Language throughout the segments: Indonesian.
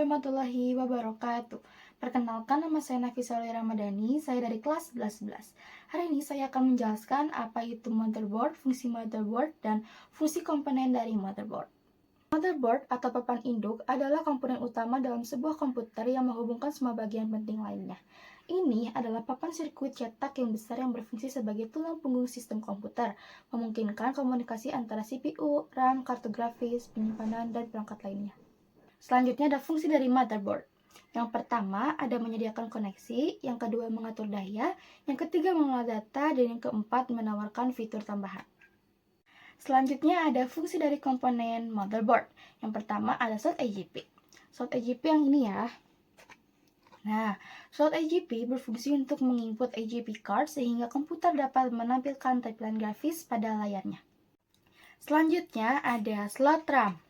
warahmatullahi wabarakatuh. Perkenalkan, nama saya Nafisa Ramadhani, saya dari kelas 11. Hari ini saya akan menjelaskan apa itu motherboard, fungsi motherboard, dan fungsi komponen dari motherboard. Motherboard atau papan induk adalah komponen utama dalam sebuah komputer yang menghubungkan semua bagian penting lainnya. Ini adalah papan sirkuit cetak yang besar yang berfungsi sebagai tulang punggung sistem komputer, memungkinkan komunikasi antara CPU, RAM, kartu grafis, penyimpanan, dan perangkat lainnya. Selanjutnya ada fungsi dari motherboard. Yang pertama ada menyediakan koneksi, yang kedua mengatur daya, yang ketiga mengolah data, dan yang keempat menawarkan fitur tambahan. Selanjutnya ada fungsi dari komponen motherboard. Yang pertama ada slot AGP. Slot AGP yang ini ya. Nah, slot AGP berfungsi untuk menginput AGP card sehingga komputer dapat menampilkan tampilan grafis pada layarnya. Selanjutnya ada slot RAM.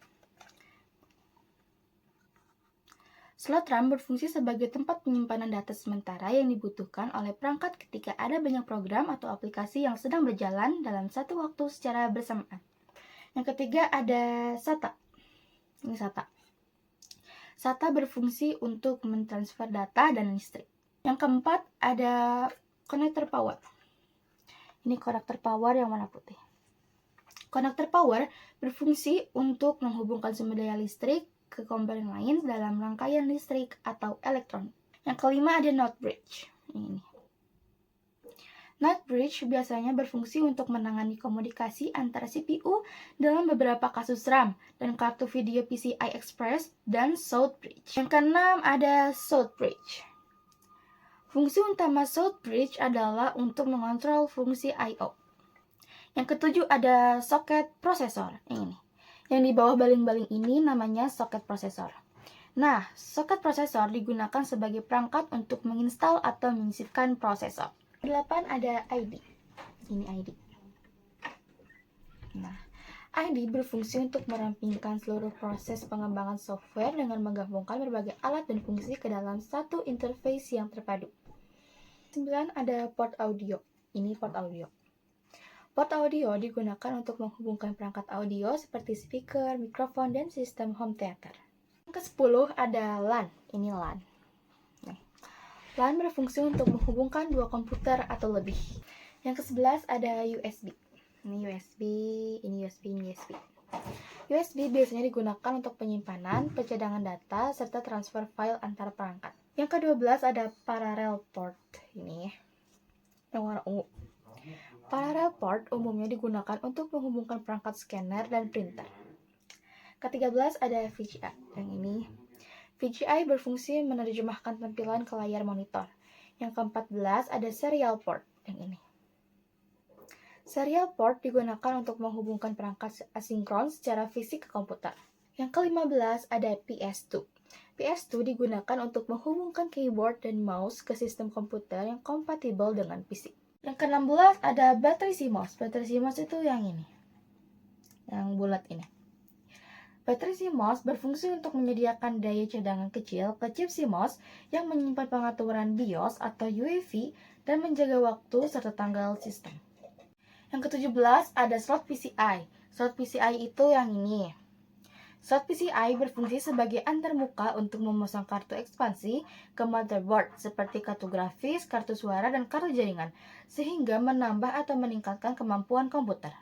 Slot RAM berfungsi sebagai tempat penyimpanan data sementara yang dibutuhkan oleh perangkat ketika ada banyak program atau aplikasi yang sedang berjalan dalam satu waktu secara bersamaan. Yang ketiga ada SATA. Ini SATA. SATA berfungsi untuk mentransfer data dan listrik. Yang keempat ada konektor power. Ini konektor power yang warna putih. Konektor power berfungsi untuk menghubungkan sumber daya listrik ke komponen lain dalam rangkaian listrik atau elektronik. Yang kelima ada NOT bridge. Ini. NOT bridge biasanya berfungsi untuk menangani komunikasi antara CPU dalam beberapa kasus RAM dan kartu video PCI Express dan South bridge. Yang keenam ada South bridge. Fungsi utama South bridge adalah untuk mengontrol fungsi I/O. Yang ketujuh ada soket prosesor. Ini. Yang di bawah baling-baling ini namanya soket prosesor. Nah, soket prosesor digunakan sebagai perangkat untuk menginstal atau menyisipkan prosesor. 8 ada ID. Ini ID. Nah, ID berfungsi untuk merampingkan seluruh proses pengembangan software dengan menggabungkan berbagai alat dan fungsi ke dalam satu interface yang terpadu. 9 ada port audio. Ini port audio. Port audio digunakan untuk menghubungkan perangkat audio seperti speaker, mikrofon, dan sistem home theater. Yang ke-10 ada LAN. Ini LAN. LAN berfungsi untuk menghubungkan dua komputer atau lebih. Yang ke-11 ada USB. Ini USB, ini USB, ini USB. USB biasanya digunakan untuk penyimpanan, pencadangan data, serta transfer file antar perangkat. Yang ke-12 ada parallel port. Ini yang warna ungu. Parallel port umumnya digunakan untuk menghubungkan perangkat scanner dan printer. Ke-13 ada VGA. Yang ini. VGA berfungsi menerjemahkan tampilan ke layar monitor. Yang ke-14 ada serial port. Yang ini. Serial port digunakan untuk menghubungkan perangkat asinkron secara fisik ke komputer. Yang ke-15 ada PS2. PS2 digunakan untuk menghubungkan keyboard dan mouse ke sistem komputer yang kompatibel dengan PC. Yang ke-16 ada baterai CMOS. Baterai CMOS itu yang ini. Yang bulat ini. Baterai CMOS berfungsi untuk menyediakan daya cadangan kecil ke chip CMOS yang menyimpan pengaturan BIOS atau UEFI dan menjaga waktu serta tanggal sistem. Yang ke-17 ada slot PCI. Slot PCI itu yang ini. Slot PCI berfungsi sebagai antarmuka untuk memasang kartu ekspansi ke motherboard seperti kartu grafis, kartu suara, dan kartu jaringan, sehingga menambah atau meningkatkan kemampuan komputer.